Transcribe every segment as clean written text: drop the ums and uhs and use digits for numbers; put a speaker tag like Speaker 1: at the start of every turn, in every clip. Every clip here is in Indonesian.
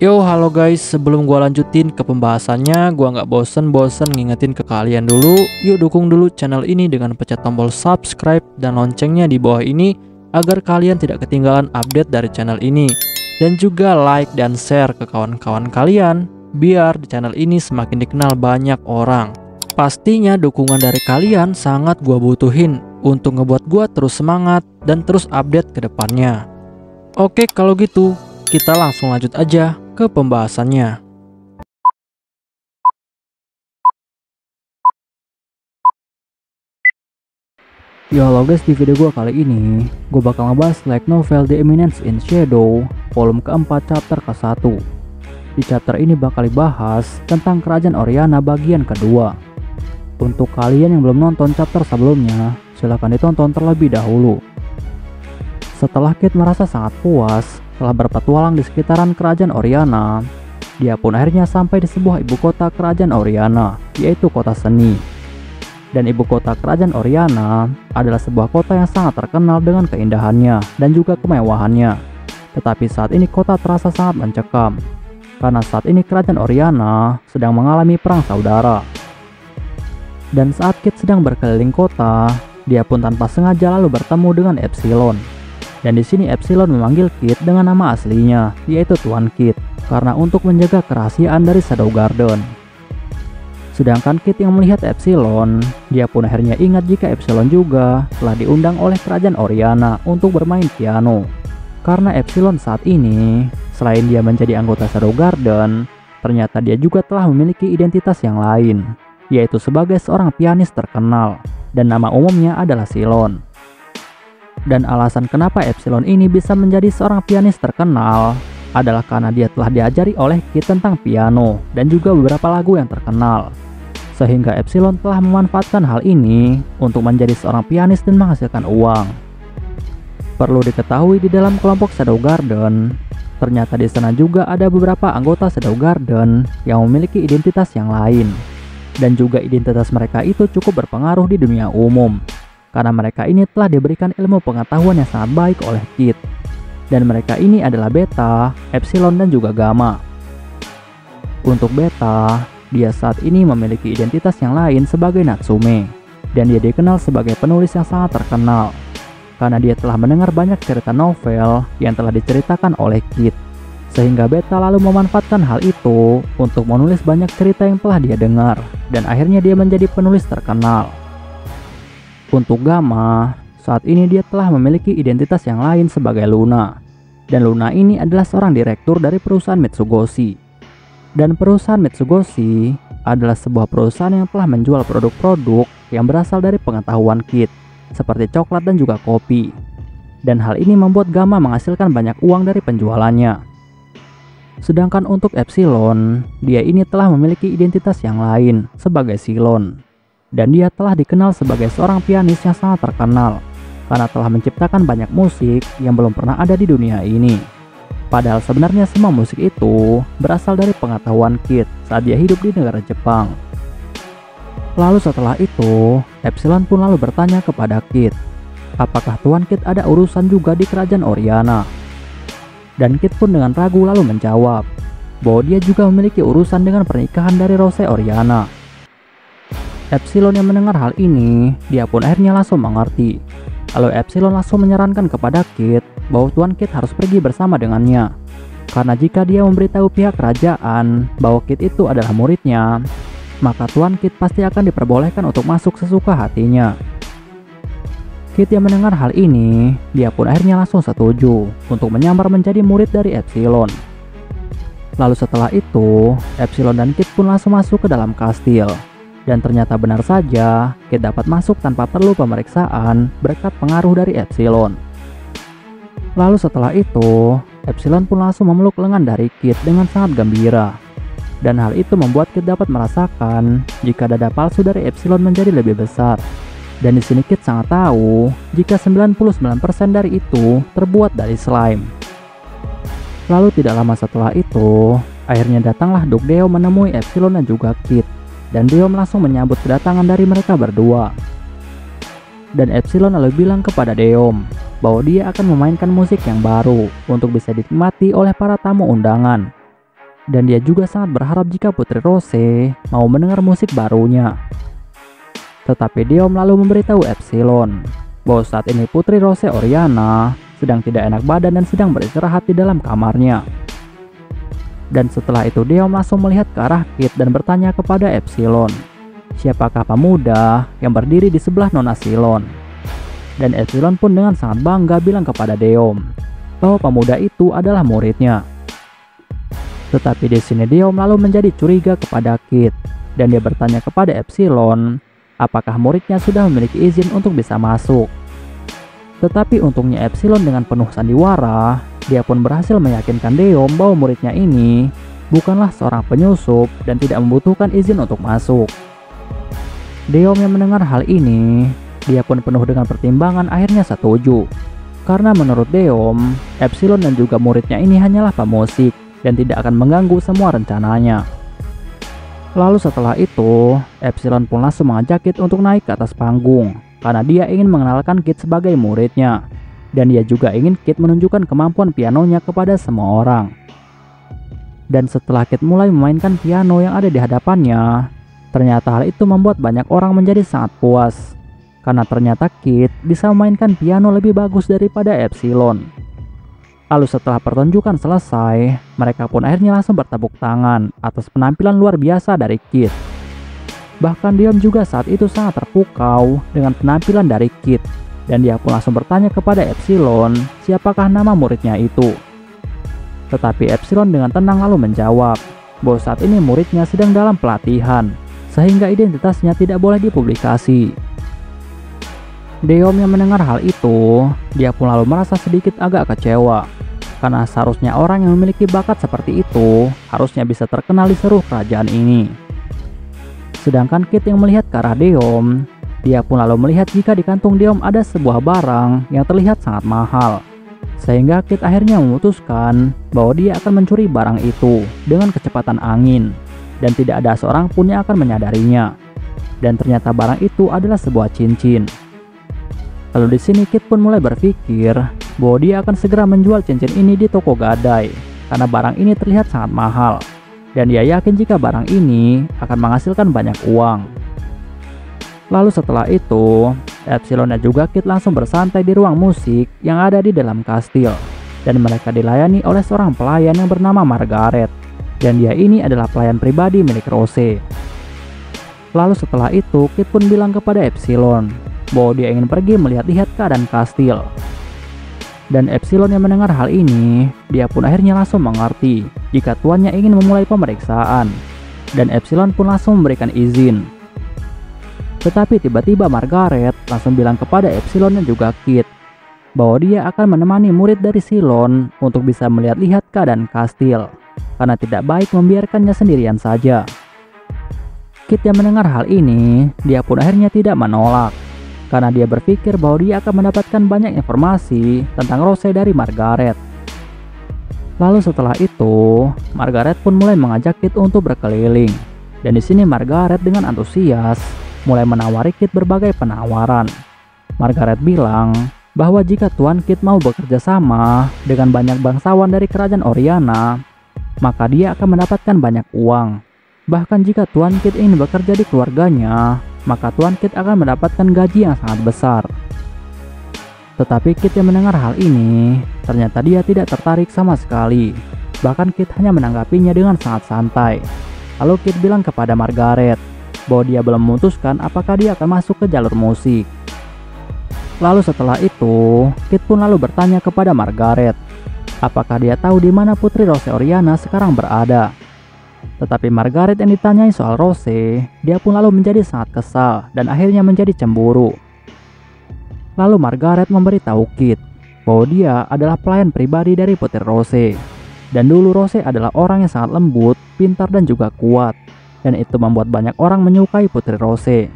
Speaker 1: Yo, halo guys, sebelum gua lanjutin ke pembahasannya, gua nggak bosen-bosen ngingetin ke kalian dulu. Yuk dukung dulu channel ini dengan pencet tombol subscribe dan loncengnya di bawah ini agar kalian tidak ketinggalan update dari channel ini. Dan juga like dan share ke kawan-kawan kalian biar di channel ini semakin dikenal banyak orang. Pastinya dukungan dari kalian sangat gua butuhin untuk ngebuat gua terus semangat dan terus update ke depannya. Oke, kalau gitu kita langsung lanjut aja ke pembahasannya. Yo, halo guys, di video gue kali ini gue bakal ngebahas light novel The Eminence in Shadow volume keempat chapter ke-1. Di chapter ini bakal dibahas tentang kerajaan Oriana bagian kedua. Untuk kalian yang belum nonton chapter sebelumnya, silahkan ditonton terlebih dahulu. Setelah Kit merasa sangat puas telah berpetualang di sekitaran kerajaan Oriana, dia pun akhirnya sampai di sebuah ibu kota kerajaan Oriana, yaitu kota seni. Dan ibu kota kerajaan Oriana adalah sebuah kota yang sangat terkenal dengan keindahannya dan juga kemewahannya. Tetapi saat ini kota terasa sangat mencekam, karena saat ini kerajaan Oriana sedang mengalami perang saudara. Dan saat Kit sedang berkeliling kota, dia pun tanpa sengaja lalu bertemu dengan Epsilon. Dan di sini Epsilon memanggil Kit dengan nama aslinya, yaitu Tuan Kit, karena untuk menjaga kerahasiaan dari Shadow Garden. Sedangkan Kit yang melihat Epsilon, dia pun akhirnya ingat jika Epsilon juga telah diundang oleh kerajaan Oriana untuk bermain piano. Karena Epsilon saat ini, selain dia menjadi anggota Shadow Garden, ternyata dia juga telah memiliki identitas yang lain, yaitu sebagai seorang pianis terkenal, dan nama umumnya adalah Silon. Dan alasan kenapa Epsilon ini bisa menjadi seorang pianis terkenal adalah karena dia telah diajari oleh Kit tentang piano dan juga beberapa lagu yang terkenal. Sehingga Epsilon telah memanfaatkan hal ini untuk menjadi seorang pianis dan menghasilkan uang. Perlu diketahui di dalam kelompok Shadow Garden, ternyata di sana juga ada beberapa anggota Shadow Garden yang memiliki identitas yang lain. Dan juga identitas mereka itu cukup berpengaruh di dunia umum, karena mereka ini telah diberikan ilmu pengetahuan yang sangat baik oleh Kit. Dan mereka ini adalah Beta, Epsilon, dan juga Gamma. Untuk Beta, dia saat ini memiliki identitas yang lain sebagai Natsume. Dan dia dikenal sebagai penulis yang sangat terkenal, karena dia telah mendengar banyak cerita novel yang telah diceritakan oleh Kit. Sehingga Beta lalu memanfaatkan hal itu untuk menulis banyak cerita yang telah dia dengar. Dan akhirnya dia menjadi penulis terkenal. Untuk Gamma, saat ini dia telah memiliki identitas yang lain sebagai Luna. Dan Luna ini adalah seorang direktur dari perusahaan Mitsugoshi. Dan perusahaan Mitsugoshi adalah sebuah perusahaan yang telah menjual produk-produk yang berasal dari pengetahuan Kit, seperti coklat dan juga kopi. Dan hal ini membuat Gamma menghasilkan banyak uang dari penjualannya. Sedangkan untuk Epsilon, dia ini telah memiliki identitas yang lain sebagai Silon. Dan dia telah dikenal sebagai seorang pianis yang sangat terkenal karena telah menciptakan banyak musik yang belum pernah ada di dunia ini. Padahal sebenarnya semua musik itu berasal dari pengetahuan Kit saat dia hidup di negara Jepang. Lalu setelah itu, Epsilon pun lalu bertanya kepada Kit, apakah Tuan Kit ada urusan juga di kerajaan Oriana? Dan Kit pun dengan ragu lalu menjawab bahwa dia juga memiliki urusan dengan pernikahan dari Rose Oriana. Epsilon yang mendengar hal ini, dia pun akhirnya langsung mengerti. Lalu Epsilon langsung menyarankan kepada Kit bahwa Tuan Kit harus pergi bersama dengannya. Karena jika dia memberitahu pihak kerajaan bahwa Kit itu adalah muridnya, maka Tuan Kit pasti akan diperbolehkan untuk masuk sesuka hatinya. Kit yang mendengar hal ini, dia pun akhirnya langsung setuju untuk menyamar menjadi murid dari Epsilon. Lalu setelah itu, Epsilon dan Kit pun langsung masuk ke dalam kastil. Dan ternyata benar saja, Kit dapat masuk tanpa perlu pemeriksaan berkat pengaruh dari Epsilon. Lalu setelah itu, Epsilon pun langsung memeluk lengan dari Kit dengan sangat gembira. Dan hal itu membuat Kit dapat merasakan jika dada palsu dari Epsilon menjadi lebih besar. Dan di sini Kit sangat tahu jika 99% dari itu terbuat dari slime. Lalu tidak lama setelah itu, akhirnya datanglah Duke Deo menemui Epsilon dan juga Kit. Dan Deo langsung menyambut kedatangan dari mereka berdua. Dan Epsilon lalu bilang kepada Deom bahwa dia akan memainkan musik yang baru untuk bisa dinikmati oleh para tamu undangan. Dan dia juga sangat berharap jika Putri Rose mau mendengar musik barunya. Tetapi Deom lalu memberitahu Epsilon bahwa saat ini Putri Rose Oriana sedang tidak enak badan dan sedang beristirahat di dalam kamarnya. Dan setelah itu Deom langsung melihat ke arah Kit dan bertanya kepada Epsilon, siapakah pemuda yang berdiri di sebelah Nona Silon? Dan Epsilon pun dengan sangat bangga bilang kepada Deom bahwa pemuda itu adalah muridnya. Tetapi di sini Deom lalu menjadi curiga kepada Kit dan dia bertanya kepada Epsilon apakah muridnya sudah memiliki izin untuk bisa masuk. Tetapi untungnya Epsilon dengan penuh sandiwara, dia pun berhasil meyakinkan Deom bahwa muridnya ini bukanlah seorang penyusup dan tidak membutuhkan izin untuk masuk. Deom yang mendengar hal ini, dia pun penuh dengan pertimbangan akhirnya setuju. Karena menurut Deom, Epsilon dan juga muridnya ini hanyalah pemusik dan tidak akan mengganggu semua rencananya. Lalu setelah itu, Epsilon pun langsung mengajak Kit untuk naik ke atas panggung karena dia ingin mengenalkan Kit sebagai muridnya. Dan dia juga ingin Kit menunjukkan kemampuan pianonya kepada semua orang. Dan setelah Kit mulai memainkan piano yang ada di hadapannya, ternyata hal itu membuat banyak orang menjadi sangat puas. Karena ternyata Kit bisa memainkan piano lebih bagus daripada Epsilon. Lalu setelah pertunjukan selesai, mereka pun akhirnya langsung bertepuk tangan atas penampilan luar biasa dari Kit. Bahkan Deom juga saat itu sangat terpukau dengan penampilan dari Kit. Dan dia pun langsung bertanya kepada Epsilon siapakah nama muridnya itu. Tetapi Epsilon dengan tenang lalu menjawab bahwa saat ini muridnya sedang dalam pelatihan, sehingga identitasnya tidak boleh dipublikasi. Deom yang mendengar hal itu, dia pun lalu merasa sedikit agak kecewa. Karena seharusnya orang yang memiliki bakat seperti itu harusnya bisa terkenal di seluruh kerajaan ini. Sedangkan Kit yang melihat ke arah Deom, dia pun lalu melihat jika di kantung Deom ada sebuah barang yang terlihat sangat mahal. Sehingga Kit akhirnya memutuskan bahwa dia akan mencuri barang itu dengan kecepatan angin. Dan tidak ada seorang pun yang akan menyadarinya. Dan ternyata barang itu adalah sebuah cincin. Lalu di sini Kit pun mulai berpikir bahwa dia akan segera menjual cincin ini di toko gadai karena barang ini terlihat sangat mahal dan dia yakin jika barang ini akan menghasilkan banyak uang. Lalu setelah itu, Epsilon dan juga Kit langsung bersantai di ruang musik yang ada di dalam kastil dan mereka dilayani oleh seorang pelayan yang bernama Margaret dan dia ini adalah pelayan pribadi milik Rose. Lalu setelah itu Kit pun bilang kepada Epsilon bahwa dia ingin pergi melihat-lihat keadaan kastil. Dan Epsilon yang mendengar hal ini, dia pun akhirnya langsung mengerti jika tuannya ingin memulai pemeriksaan. Dan Epsilon pun langsung memberikan izin. Tetapi tiba-tiba Margaret langsung bilang kepada Epsilon dan juga Kit bahwa dia akan menemani murid dari Silon untuk bisa melihat-lihat keadaan kastil, karena tidak baik membiarkannya sendirian saja. Kit yang mendengar hal ini, dia pun akhirnya tidak menolak. Karena dia berpikir bahwa dia akan mendapatkan banyak informasi tentang Rose dari Margaret. Lalu setelah itu, Margaret pun mulai mengajak Kit untuk berkeliling. Dan di sini Margaret dengan antusias mulai menawari Kit berbagai penawaran. Margaret bilang bahwa jika Tuan Kit mau bekerja sama dengan banyak bangsawan dari kerajaan Oriana, maka dia akan mendapatkan banyak uang. Bahkan jika Tuan Kit ingin bekerja di keluarganya, maka Tuan Kit akan mendapatkan gaji yang sangat besar. Tetapi Kit yang mendengar hal ini, ternyata dia tidak tertarik sama sekali. Bahkan Kit hanya menanggapinya dengan sangat santai. Lalu Kit bilang kepada Margaret bahwa dia belum memutuskan apakah dia akan masuk ke jalur musik. Lalu setelah itu, Kit pun lalu bertanya kepada Margaret apakah dia tahu di mana Putri Rose Oriana sekarang berada. Tetapi Margaret yang ditanyai soal Rose, dia pun lalu menjadi sangat kesal dan akhirnya menjadi cemburu. Lalu Margaret memberitahu Kit bahwa dia adalah pelayan pribadi dari Putri Rose. Dan dulu Rose adalah orang yang sangat lembut, pintar dan juga kuat. Dan itu membuat banyak orang menyukai Putri Rose.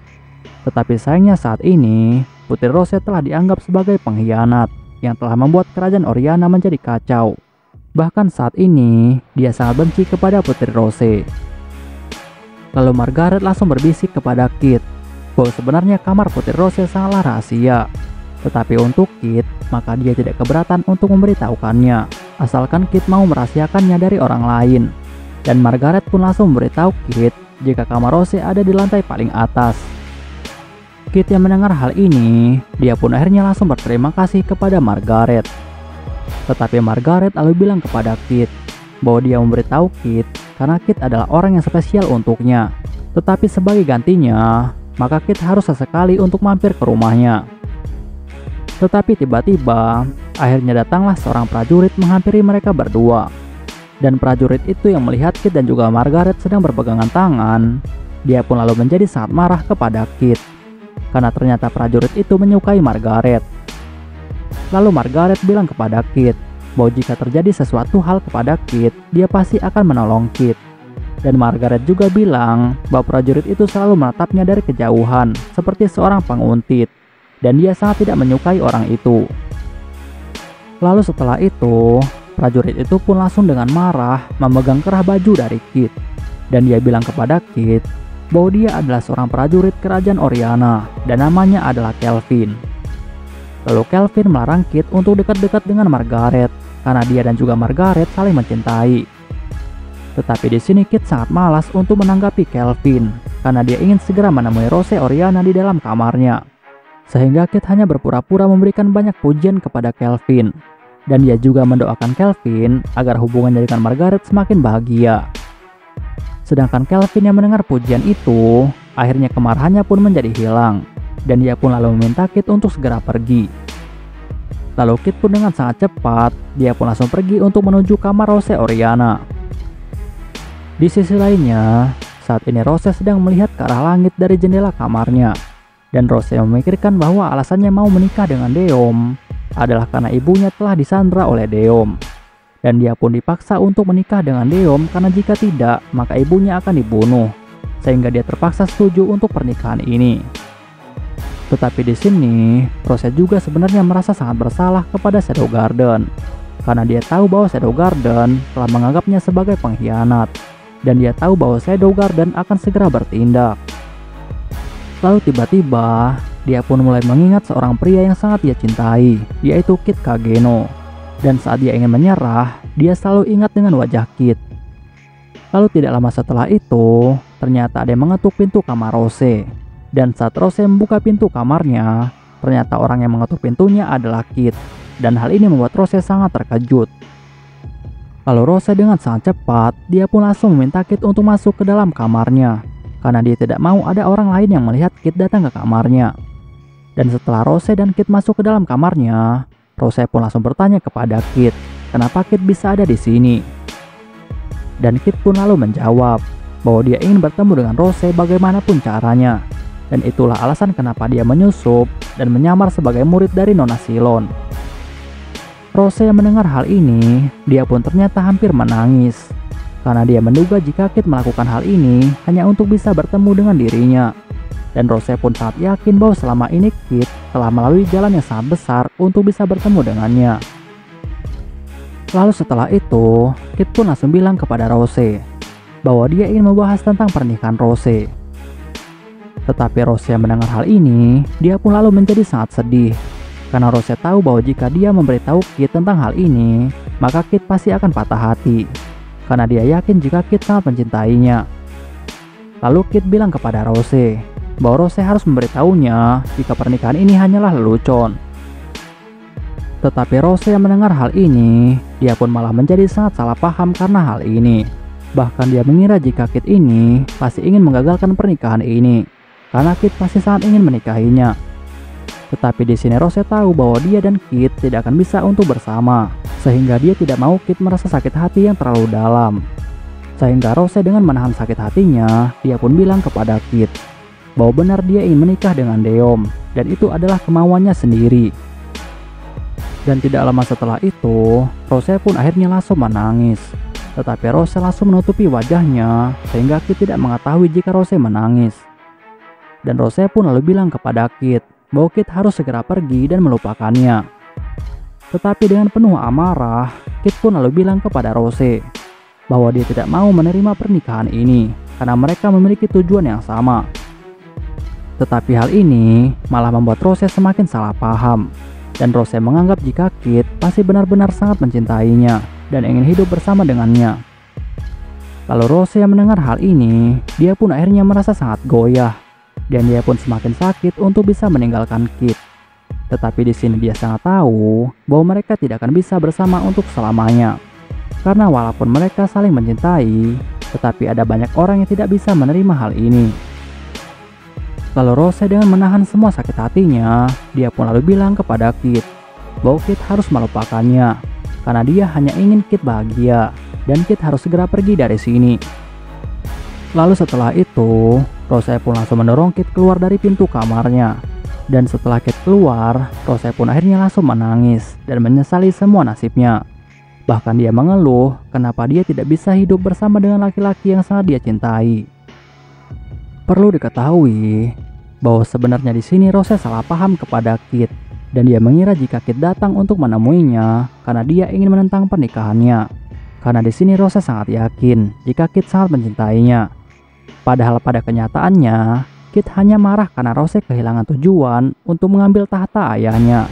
Speaker 1: Tetapi sayangnya saat ini, Putri Rose telah dianggap sebagai pengkhianat yang telah membuat kerajaan Oriana menjadi kacau. Bahkan saat ini, dia sangat benci kepada Putri Rose. Lalu Margaret langsung berbisik kepada Kit bahwa sebenarnya kamar Putri Rose sangatlah rahasia. Tetapi untuk Kit, maka dia tidak keberatan untuk memberitahukannya, asalkan Kit mau merahasiakannya dari orang lain. Dan Margaret pun langsung memberitahu Kit jika kamar Rose ada di lantai paling atas. Kit yang mendengar hal ini, dia pun akhirnya langsung berterima kasih kepada Margaret. Tetapi Margaret lalu bilang kepada Kit bahwa dia memberitahu Kit karena Kit adalah orang yang spesial untuknya. Tetapi sebagai gantinya, maka Kit harus sesekali untuk mampir ke rumahnya. Tetapi tiba-tiba, akhirnya datanglah seorang prajurit menghampiri mereka berdua. Dan prajurit itu yang melihat Kit dan juga Margaret sedang berpegangan tangan, dia pun lalu menjadi sangat marah kepada Kit. Karena ternyata prajurit itu menyukai Margaret. Lalu Margaret bilang kepada Kit bahwa jika terjadi sesuatu hal kepada Kit, dia pasti akan menolong Kit. Dan Margaret juga bilang bahwa prajurit itu selalu menatapnya dari kejauhan, seperti seorang penguntit. Dan dia sangat tidak menyukai orang itu. Lalu setelah itu, prajurit itu pun langsung dengan marah memegang kerah baju dari Kit. Dan dia bilang kepada Kit bahwa dia adalah seorang prajurit kerajaan Oriana dan namanya adalah Kelvin. Lalu Kelvin melarang Kit untuk dekat-dekat dengan Margaret karena dia dan juga Margaret saling mencintai. Tetapi di sini Kit sangat malas untuk menanggapi Kelvin karena dia ingin segera menemui Rose Oriana di dalam kamarnya. Sehingga Kit hanya berpura-pura memberikan banyak pujian kepada Kelvin. Dan dia juga mendoakan Kelvin agar hubungannya dengan Margaret semakin bahagia. Sedangkan Kelvin yang mendengar pujian itu, akhirnya kemarahannya pun menjadi hilang. Dan dia pun lalu meminta Kit untuk segera pergi. Lalu Kit pun dengan sangat cepat, dia pun langsung pergi untuk menuju kamar Rose Oriana. Di sisi lainnya, saat ini Rose sedang melihat ke arah langit dari jendela kamarnya. Dan Rose memikirkan bahwa alasannya mau menikah dengan Deom adalah karena ibunya telah disandra oleh Deom. Dan dia pun dipaksa untuk menikah dengan Deom karena jika tidak, maka ibunya akan dibunuh. Sehingga dia terpaksa setuju untuk pernikahan ini. Tetapi di sini, Rose juga sebenarnya merasa sangat bersalah kepada Shadow Garden. Karena dia tahu bahwa Shadow Garden telah menganggapnya sebagai pengkhianat. Dan dia tahu bahwa Shadow Garden akan segera bertindak. Lalu tiba-tiba, dia pun mulai mengingat seorang pria yang sangat dia cintai, yaitu Kit Kageno. Dan saat dia ingin menyerah, dia selalu ingat dengan wajah Kit. Lalu tidak lama setelah itu, ternyata ada yang mengetuk pintu kamar Rose. Dan saat Rose membuka pintu kamarnya, ternyata orang yang mengetuk pintunya adalah Kit. Dan hal ini membuat Rose sangat terkejut. Lalu Rose dengan sangat cepat, dia pun langsung meminta Kit untuk masuk ke dalam kamarnya. Karena dia tidak mau ada orang lain yang melihat Kit datang ke kamarnya. Dan setelah Rose dan Kit masuk ke dalam kamarnya, Rose pun langsung bertanya kepada Kit, kenapa Kit bisa ada di sini? Dan Kit pun lalu menjawab bahwa dia ingin bertemu dengan Rose bagaimanapun caranya. Dan itulah alasan kenapa dia menyusup dan menyamar sebagai murid dari Nona Silon. Rose yang mendengar hal ini, dia pun ternyata hampir menangis. Karena dia menduga jika Kit melakukan hal ini hanya untuk bisa bertemu dengan dirinya. Dan Rose pun sangat yakin bahwa selama ini Kit telah melalui jalan yang sangat besar untuk bisa bertemu dengannya. Lalu setelah itu, Kit pun langsung bilang kepada Rose bahwa dia ingin membahas tentang pernikahan Rose. Tetapi Rose yang mendengar hal ini, dia pun lalu menjadi sangat sedih. Karena Rose tahu bahwa jika dia memberitahu Kit tentang hal ini, maka Kit pasti akan patah hati. Karena dia yakin jika Kit sangat mencintainya. Lalu Kit bilang kepada Rose bahwa Rose harus memberitahunya jika pernikahan ini hanyalah lelucon. Tetapi Rose yang mendengar hal ini, dia pun malah menjadi sangat salah paham karena hal ini. Bahkan dia mengira jika Kit ini pasti ingin menggagalkan pernikahan ini, karena Kit pasti sangat ingin menikahinya. Tetapi di sini Rose tahu bahwa dia dan Kit tidak akan bisa untuk bersama, sehingga dia tidak mau Kit merasa sakit hati yang terlalu dalam. Sehingga Rose dengan menahan sakit hatinya, dia pun bilang kepada Kit bahwa benar dia ingin menikah dengan Deom, dan itu adalah kemauannya sendiri. Dan tidak lama setelah itu, Rose pun akhirnya langsung menangis. Tetapi Rose langsung menutupi wajahnya, sehingga Kit tidak mengetahui jika Rose menangis. Dan Rose pun lalu bilang kepada Kit bahwa Kit harus segera pergi dan melupakannya. Tetapi dengan penuh amarah, Kit pun lalu bilang kepada Rose bahwa dia tidak mau menerima pernikahan ini, karena mereka memiliki tujuan yang sama. Tetapi hal ini malah membuat Rose semakin salah paham. Dan Rose menganggap jika Kit pasti benar-benar sangat mencintainya dan ingin hidup bersama dengannya. Lalu Rose yang mendengar hal ini, dia pun akhirnya merasa sangat goyah dan dia pun semakin sakit untuk bisa meninggalkan Kit. Tetapi di sini dia sangat tahu bahwa mereka tidak akan bisa bersama untuk selamanya. Karena walaupun mereka saling mencintai, tetapi ada banyak orang yang tidak bisa menerima hal ini. Lalu Rose dengan menahan semua sakit hatinya, dia pun lalu bilang kepada Kit bahwa Kit harus melupakannya karena dia hanya ingin Kit bahagia dan Kit harus segera pergi dari sini. Lalu setelah itu, Rose pun langsung mendorong Kit keluar dari pintu kamarnya. Dan setelah Kit keluar, Rose pun akhirnya langsung menangis dan menyesali semua nasibnya. Bahkan dia mengeluh kenapa dia tidak bisa hidup bersama dengan laki-laki yang sangat dia cintai. Perlu diketahui bahwa sebenarnya di sini Rose salah paham kepada Kit dan dia mengira jika Kit datang untuk menemuinya karena dia ingin menentang pernikahannya. Karena di sini Rose sangat yakin jika Kit sangat mencintainya. Padahal pada kenyataannya, Kit hanya marah karena Rose kehilangan tujuan untuk mengambil tahta ayahnya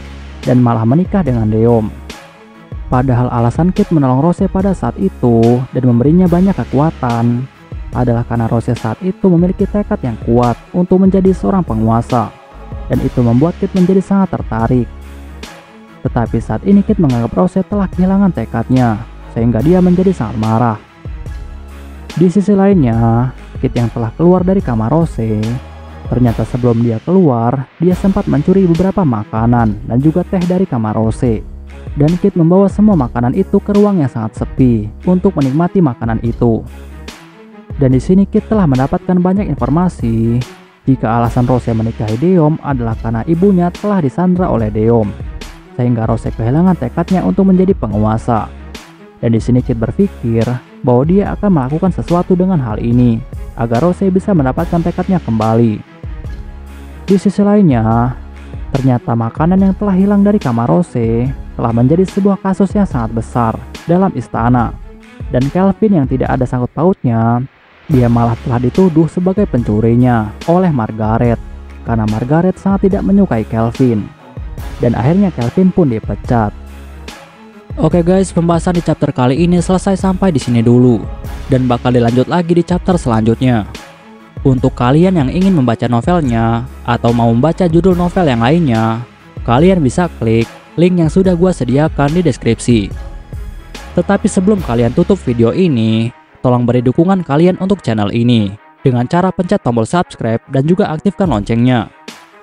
Speaker 1: dan malah menikah dengan Deom. Padahal alasan Kit menolong Rose pada saat itu dan memberinya banyak kekuatan adalah karena Rose saat itu memiliki tekad yang kuat untuk menjadi seorang penguasa, dan itu membuat Kit menjadi sangat tertarik. Tetapi saat ini Kit menganggap Rose telah kehilangan tekadnya, sehingga dia menjadi sangat marah. Di sisi lainnya, Kit yang telah keluar dari kamar Rose, ternyata sebelum dia keluar, dia sempat mencuri beberapa makanan dan juga teh dari kamar Rose. Dan Kit membawa semua makanan itu ke ruang yang sangat sepi untuk menikmati makanan itu. Dan di sini Kit telah mendapatkan banyak informasi jika alasan Rose menikahi Deom adalah karena ibunya telah disandra oleh Deom, sehingga Rose kehilangan tekadnya untuk menjadi penguasa. Dan di sini Kit berpikir bahwa dia akan melakukan sesuatu dengan hal ini agar Rose bisa mendapatkan tekadnya kembali. Di sisi lainnya, ternyata makanan yang telah hilang dari kamar Rose telah menjadi sebuah kasus yang sangat besar dalam istana. Dan Kelvin yang tidak ada sangkut pautnya, dia malah telah dituduh sebagai pencurinya oleh Margaret karena Margaret sangat tidak menyukai Kelvin. Dan akhirnya Kelvin pun dipecat. Oke guys, pembahasan di chapter kali ini selesai sampai di sini dulu dan bakal dilanjut lagi di chapter selanjutnya. Untuk kalian yang ingin membaca novelnya atau mau membaca judul novel yang lainnya, kalian bisa klik link yang sudah gua sediakan di deskripsi. Tetapi sebelum kalian tutup video ini, tolong beri dukungan kalian untuk channel ini dengan cara pencet tombol subscribe dan juga aktifkan loncengnya.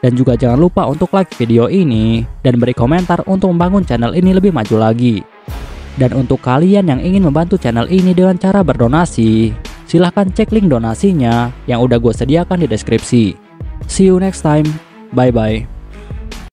Speaker 1: Dan juga jangan lupa untuk like video ini dan beri komentar untuk membangun channel ini lebih maju lagi. Dan untuk kalian yang ingin membantu channel ini dengan cara berdonasi, silahkan cek link donasinya yang udah gue sediakan di deskripsi. See you next time, bye bye.